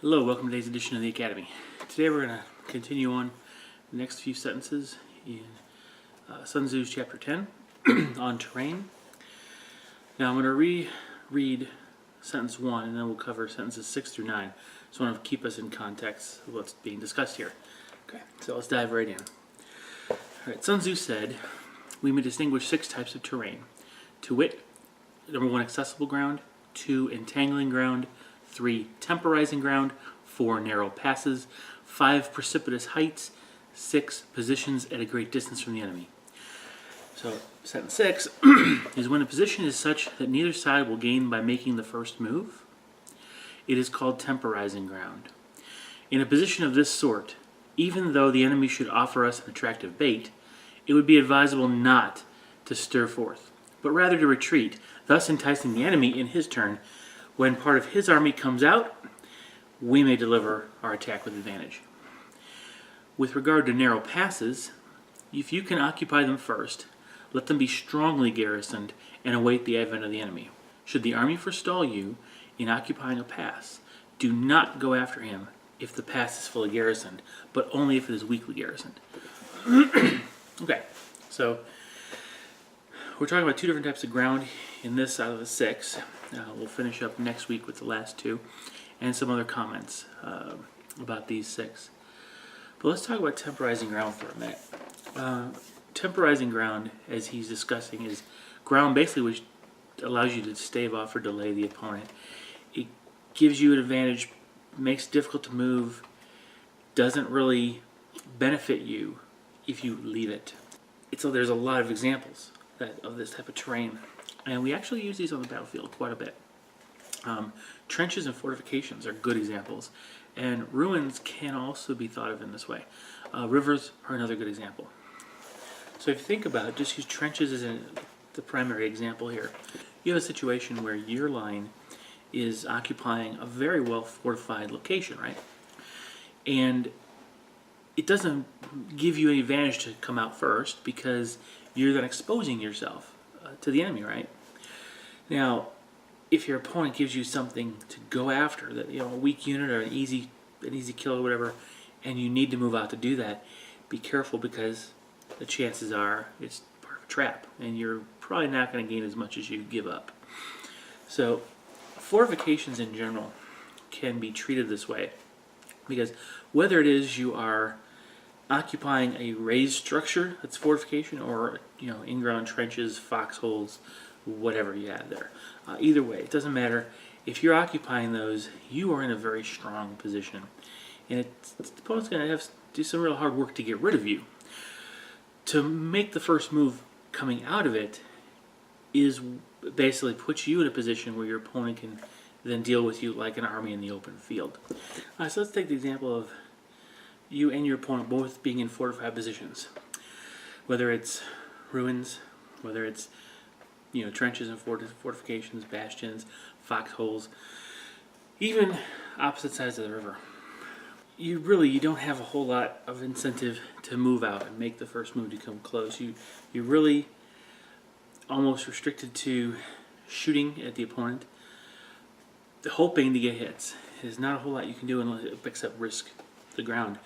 Hello, welcome to today's edition of the Academy. Today we're going to continue on the next few sentences in Sun Tzu's chapter 10 on terrain. Now I'm going to reread sentence 1 and then we'll cover sentences 6 through 9. So I want to keep us in context of what's being discussed here. Okay, so let's dive right in. Alright, Sun Tzu said, we may distinguish 6 types of terrain. To wit, number 1, accessible ground, 2, entangling ground, 3, temporizing ground, 4, narrow passes, 5, precipitous heights, 6, positions at a great distance from the enemy. So, sentence 6 is when a position is such that neither side will gain by making the first move. It is called temporizing ground. In a position of this sort, even though the enemy should offer us an attractive bait, it would be advisable not to stir forth, but rather to retreat, thus enticing the enemy in his turn. When part of his army comes out, we may deliver our attack with advantage. With regard to narrow passes, if you can occupy them first, let them be strongly garrisoned and await the advent of the enemy. Should the army forestall you in occupying a pass, do not go after him if the pass is fully garrisoned, but only if it is weakly garrisoned. Okay, so we're talking about 2 different types of ground in this out of the 6. We'll finish up next week with the last 2 and some other comments about these 6. But let's talk about temporizing ground for a minute. Temporizing ground, as he's discussing, is ground basically which allows you to stave off or delay the opponent. It gives you an advantage, makes it difficult to move, doesn't really benefit you if you leave it. So there's a lot of examples of this type of terrain. And we actually use these on the battlefield quite a bit. Trenches and fortifications are good examples. And ruins can also be thought of in this way. Rivers are another good example. So if you think about it, just use trenches as the primary example here. You have a situation where your line is occupying a very well fortified location, right? And it doesn't give you any advantage to come out first because you're then exposing yourself to the enemy, right? Now, if your opponent gives you something to go after, that a weak unit or an easy kill or whatever, and you need to move out to do that, be careful because the chances are it's part of a trap, and you're probably not going to gain as much as you give up. So, fortifications in general can be treated this way because whether it is you are occupying a raised structure that's fortification, or in-ground trenches, foxholes, whatever you have there. Either way, it doesn't matter. If you're occupying those, you are in a very strong position. And the opponent's going to have to do some real hard work to get rid of you. To make the first move coming out of it is basically puts you in a position where your opponent can then deal with you like an army in the open field. So let's take the example of you and your opponent both being in fortified positions. Whether it's ruins, whether it's trenches and fortifications, bastions, foxholes, even opposite sides of the river. You don't have a whole lot of incentive to move out and make the first move to come close. You're really almost restricted to shooting at the opponent, hoping to get hits. There's not a whole lot you can do except risk the ground.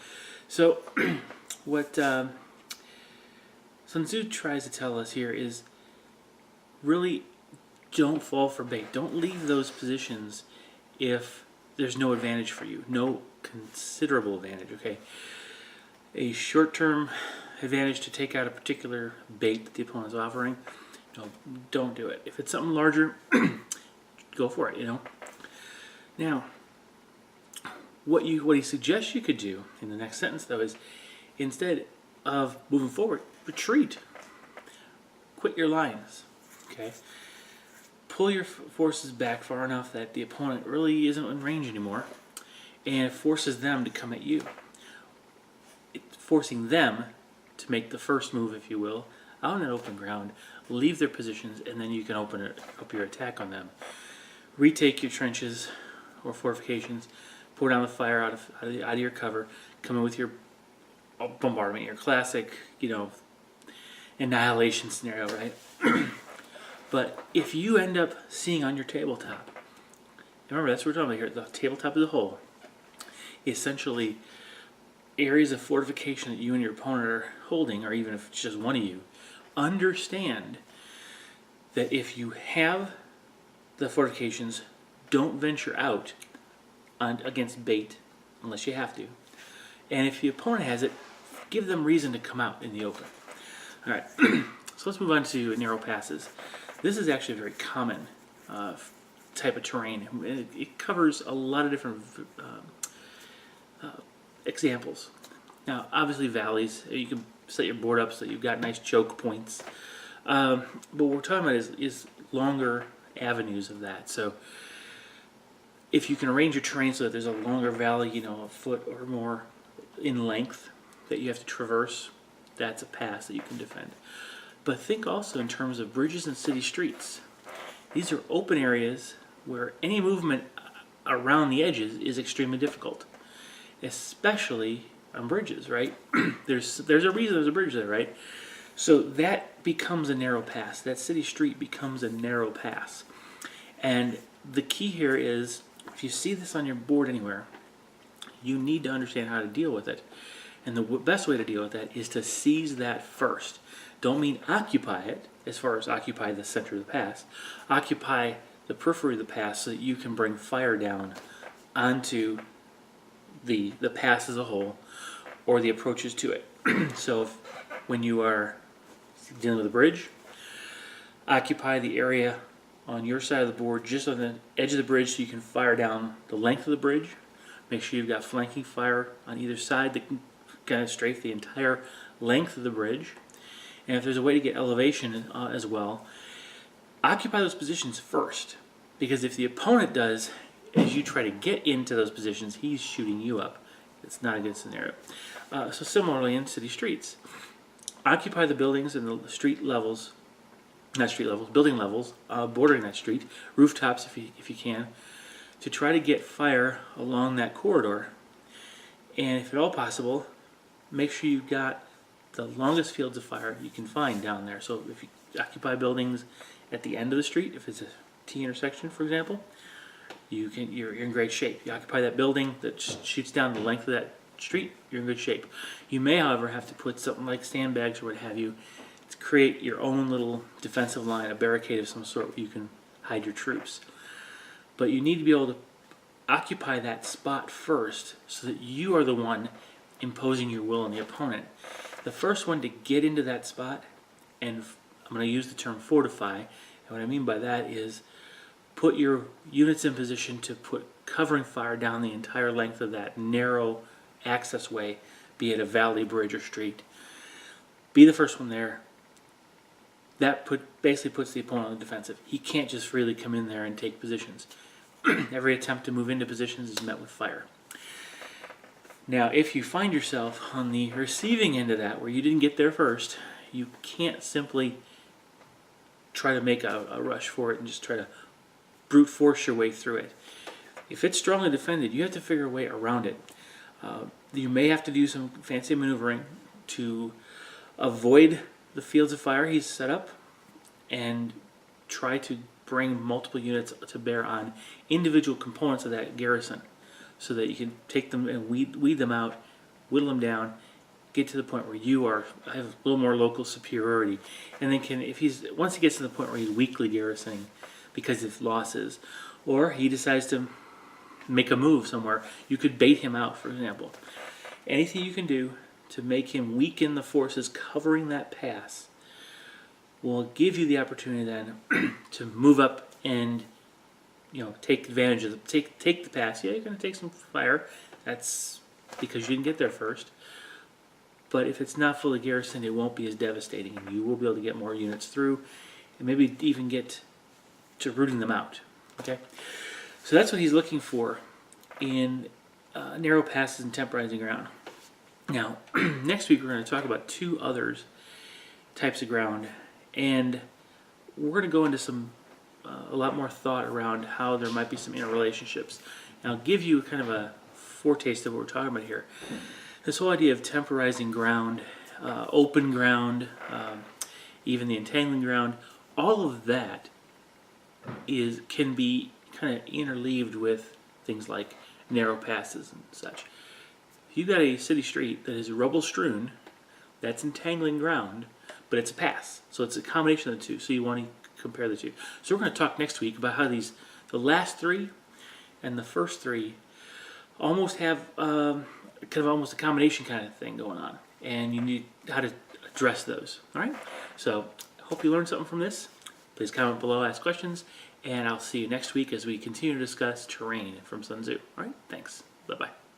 So what Sun Tzu tries to tell us here is really don't fall for bait. Don't leave those positions if there's no advantage for you, no considerable advantage, okay? A short-term advantage to take out a particular bait that the opponent's offering, don't do it. If it's something larger, go for it, Now, what he suggests you could do in the next sentence, though, is instead of moving forward, retreat. Quit your lines. Okay? Pull your forces back far enough that the opponent really isn't in range anymore, and it forces them to come at you. It's forcing them to make the first move, if you will, out on that open ground, leave their positions, and then you can open up your attack on them. Retake your trenches or fortifications, pour down the fire out of your cover, come in with your bombardment, your classic, annihilation scenario, right? But if you end up seeing on your tabletop, remember that's what we're talking about here, the tabletop as a whole, essentially areas of fortification that you and your opponent are holding, or even if it's just one of you, understand that if you have the fortifications, don't venture out against bait unless you have to. And if the opponent has it, give them reason to come out in the open. All right, so let's move on to narrow passes. This is actually a very common type of terrain. It covers a lot of different examples. Now, obviously valleys, you can set your board up so that you've got nice choke points. But what we're talking about is longer avenues of that. So if you can arrange your terrain so that there's a longer valley, a foot or more in length that you have to traverse, that's a pass that you can defend. But think also in terms of bridges and city streets. These are open areas where any movement around the edges is extremely difficult, especially on bridges, right? There's a reason there's a bridge there, right? So that becomes a narrow pass. That city street becomes a narrow pass. And the key here is, if you see this on your board anywhere, you need to understand how to deal with it. And the best way to deal with that is to seize that first. Don't mean occupy it, as far as occupy the center of the pass. Occupy the periphery of the pass so that you can bring fire down onto the pass as a whole, or the approaches to it. So when you are dealing with a bridge, occupy the area on your side of the board, just on the edge of the bridge, so you can fire down the length of the bridge. Make sure you've got flanking fire on either side that can kind of strafe the entire length of the bridge. And if there's a way to get elevation as well, occupy those positions first. Because if the opponent does, as you try to get into those positions, he's shooting you up. It's not a good scenario. So similarly in city streets, occupy the buildings and the street levels, not street levels, building levels bordering that street, rooftops if you can, to try to get fire along that corridor. And if at all possible, make sure you've got the longest fields of fire you can find down there. So if you occupy buildings at the end of the street, if it's a T intersection, for example, you're in great shape. You occupy that building that shoots down the length of that street, you're in good shape. You may, however, have to put something like sandbags or what have you to create your own little defensive line, a barricade of some sort where you can hide your troops. But you need to be able to occupy that spot first so that you are the one imposing your will on the opponent. The first one to get into that spot, and I'm going to use the term fortify, and what I mean by that is put your units in position to put covering fire down the entire length of that narrow access way, be it a valley, bridge, or street. Be the first one there. That basically puts the opponent on the defensive. He can't just freely come in there and take positions. Every attempt to move into positions is met with fire. Now, if you find yourself on the receiving end of that, where you didn't get there first, you can't simply try to make a rush for it and just try to brute force your way through it. If it's strongly defended, you have to figure a way around it. You may have to do some fancy maneuvering to avoid the fields of fire he's set up and try to bring multiple units to bear on individual components of that garrison so that you can take them and weed them out, whittle them down, get to the point where you have a little more local superiority. And then once he gets to the point where he's weakly garrisoning because of losses, or he decides to make a move somewhere, you could bait him out, for example. Anything you can do to make him weaken the forces covering that pass will give you the opportunity then to move up and take advantage of take the pass. Yeah, you're going to take some fire. That's because you didn't get there first. But if it's not fully garrisoned, it won't be as devastating, and you will be able to get more units through, and maybe even get to rooting them out. Okay, so that's what he's looking for in narrow passes and temporizing ground. Now, next week we're going to talk about two other types of ground, and we're going to go into a lot more thought around how there might be some interrelationships. And I'll give you kind of a foretaste of what we're talking about here. This whole idea of temporizing ground, open ground, even the entangling ground, all of that can be kind of interleaved with things like narrow passes and such. If you've got a city street that is rubble strewn, that's entangling ground, but it's a pass. So it's a combination of the two. So you want to compare the two. So we're going to talk next week about how the last three and the first three almost have kind of almost a combination kind of thing going on. And you need how to address those. All right? So I hope you learned something from this. Please comment below, ask questions, and I'll see you next week as we continue to discuss terrain from Sun Tzu. All right? Thanks. Bye-bye.